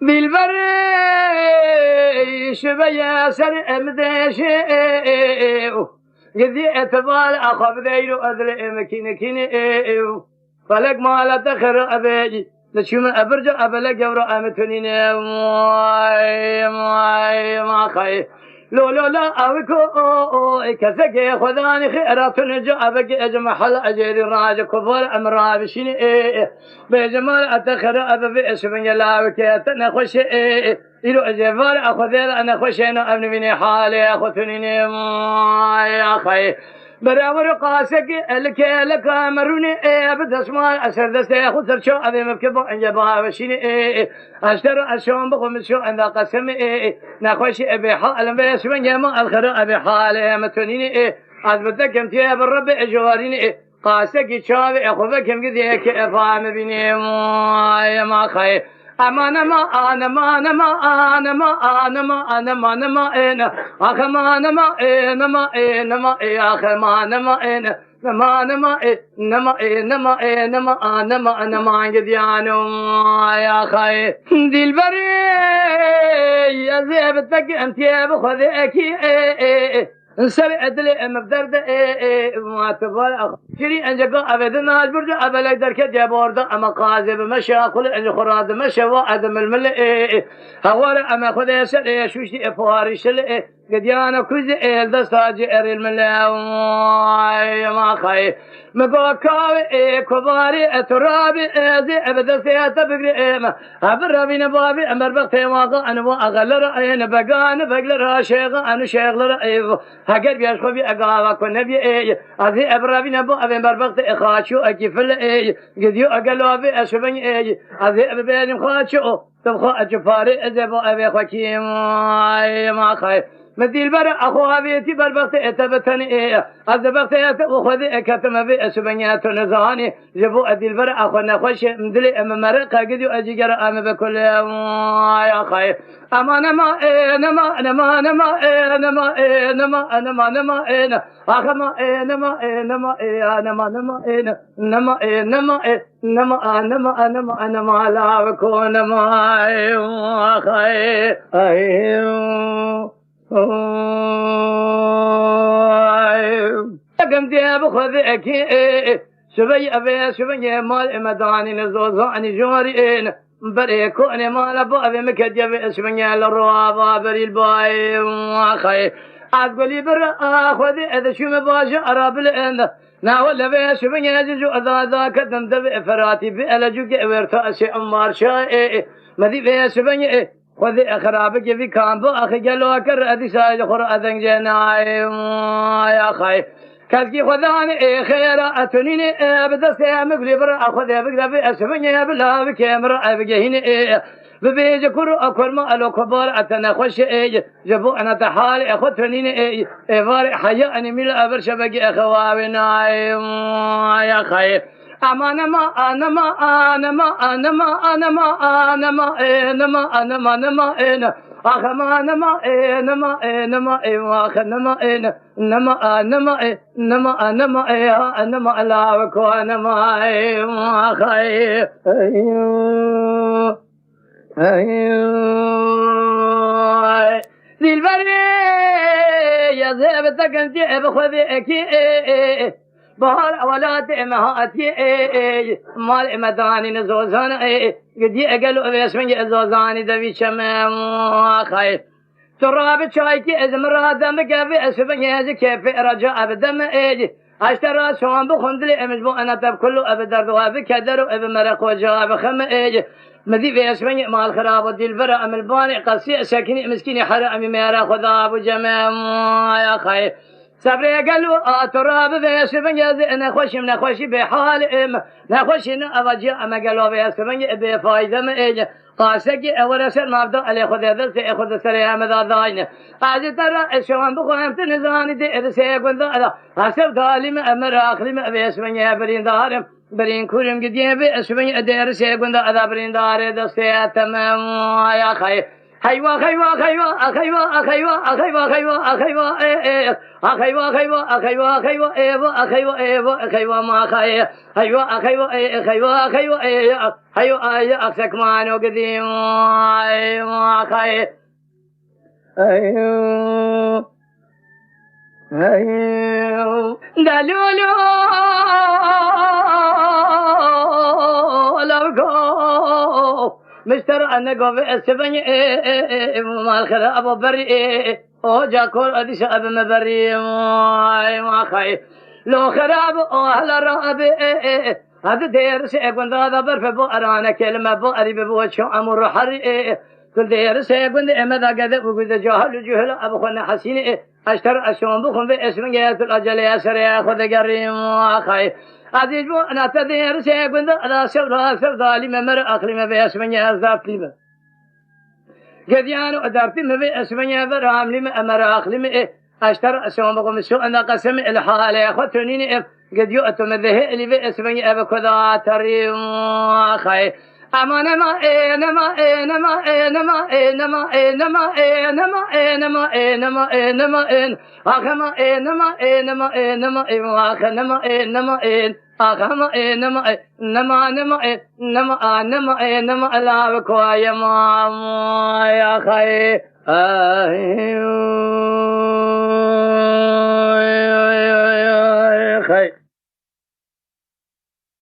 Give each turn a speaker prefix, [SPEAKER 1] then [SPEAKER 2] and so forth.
[SPEAKER 1] دلبر شبيا سر امدش قدي اعتبال اخذ ذيلو ادري مكين فلك ما لا تخر ابي لشوم ابرجع ابلك جبر امتنين ما خير لو لا أوكو كذا خداني خيرات نجا أبقى أجمع حل أجري راج كفر أمر بشين بجمال أتخر أبى اسمه لا وكيتنا خوش إلو أجفار أخذ أنا خوش أنا أبني من حالي أخذني يا خي برابر قاسك لك مروني أبدا اسمع أسر دستي أخذ شو أبي مكبو أنجبها بشين أشتري أشون بقوم شو أنا قسم نخوش أبي حال بس من جمع الخير أبي حال متونين أثبتك كم تيا بالرب أجوارين قاسك شاوي أخذك كم كذيك أفهم بيني ما خير أما أنا أخ ما أنا أخ ما عندي يا خي دلبري يا زيبتك أنت يا بخذك انسر ادلي مبدرد ما تبال شري انجا ابدا اجبر ابلك درك جابورد اما قاذب مشى كل ان خراد مشى وادم المل هوار اما خذ يسل شوشي فوارش قديانا كوز الدستاج ار الملا ما خي مبوكاوي كباري ترابي ازي ابدا سيات بقريم ابر بين بابي امر بختي واقع انا واغلر عين بقان بقلر شيخ انا شيخ لر هاجر بيش خوبي اقاوا كنبي ازي ابر بين ابو ابن بربخت اخاشو اكفل قديو اقلوا بي اشبن ازي ابن خاشو تبخو اجفاري ازي ابو ابي خكيم ما خي مدير برا أخوها بيتي بربخت اتبتني أذبخت أخذ كتم بأسبنيات نزاني جبو أدير برا أخونا خوش مدلي أم مرقة قد أجيجر أم بكل يا خير أما نما أخما نما لا بكون ما خير قمت يا بخذك شبي أبي شبي مال مداني نزوزاني جورين بريكوني مال أبو أبي مكديب اسمي الروابا بري الباي وخي أقولي برا أخذ إذا شو مباشر أراب الإن ناول بي شبي يجو أذا كدن دبي فراتي بألجو كأورتا أشي أمار شاي مدي بي شبي خذ خرابك في كامبو أخي جلو كر أدي سايد خر أذن جناي يا خي كذكي خذاني خيرا أتنيني أبدا سيامك لبرا أخذ أبقى بأسفني بلا بكامرا أبقى هنا ببيج كرو أكل ما ألو كبار أتنا خوش جبو أنا تحالي أخذ تنيني إفاري حياة أني ميل أبر شبكي أخوابنا يا خي أما يا زبدك انت بخذك بحال أولاد مهاتي مال مداني نزوزان قدي أقلوا باسمي الزوزاني دبي شمام خير تراب شايكي ازمرا دمك باسمي هذي كيف رجاء بدم اشترى شوان بخندلي امجبو انا تب كله ابدر وابي كدر وابي مرق وجاب خم مدي باسمي مال خراب ودي البرا ام الباني قصي ساكني مسكيني حرامي ميرا خذا ابو جمام يا خير صبري قالوا تراب بيسبن أنا خوشي بحال نخوشي أوجه أما قالوا بيسبن بفايدة ما إيه قاسك أول سر ما بدأ على خذ هذا سأخذ سريع مذا ضاين هذا ترى شوان بخوام تنزاني ده سيكون ذا حسب ظالم أمر آخر بيسبن برين دارم برين كورم قديم بيسبن دير سيكون ذا برين دار ده سيتمام يا خير خيوا خيوا خيوا خيوا خيوا خيوا خيوا خيوا خيوا خيوا خيوا خيوا ايوا خيوا ايوا خيوا ما خي خيوا خيوا خيوا خيوا خيوا يا اكسك ما نو قديم ما خي ايو ايو دلولو لو مستر أنا قف السبني ما الخلا أبو بري أو جاكور أديش أبو مبري ما خاي لو خراب أو هلا راب هذا دير سيكون هذا برف بو أرانا كلمة بو أريب بو شو أمر حري كل دير سيكون إما ذا كذا وكذا جاهل جهل أبو خنا حسين أشتر أشون بخون باسمه الأجل يسر ياخذ قريم ما خاي عزيز بو أنا تدير سيكون هذا سودالي ممر أقلي باسمه الذات لي قديانو أدرتي مبي اسمه برام لي أمر أقلي أشتر أشون بخون شو أنا قسم الحال ياخذني قد يؤتم ذه اللي باسمه أبو كذا تريم خاي أما نما نما نما نما نما نما نما نما نما نما أخما نما نما نما أخما نما أخما نما نما نما نما نما نما لا بكوايا ما يا خي خي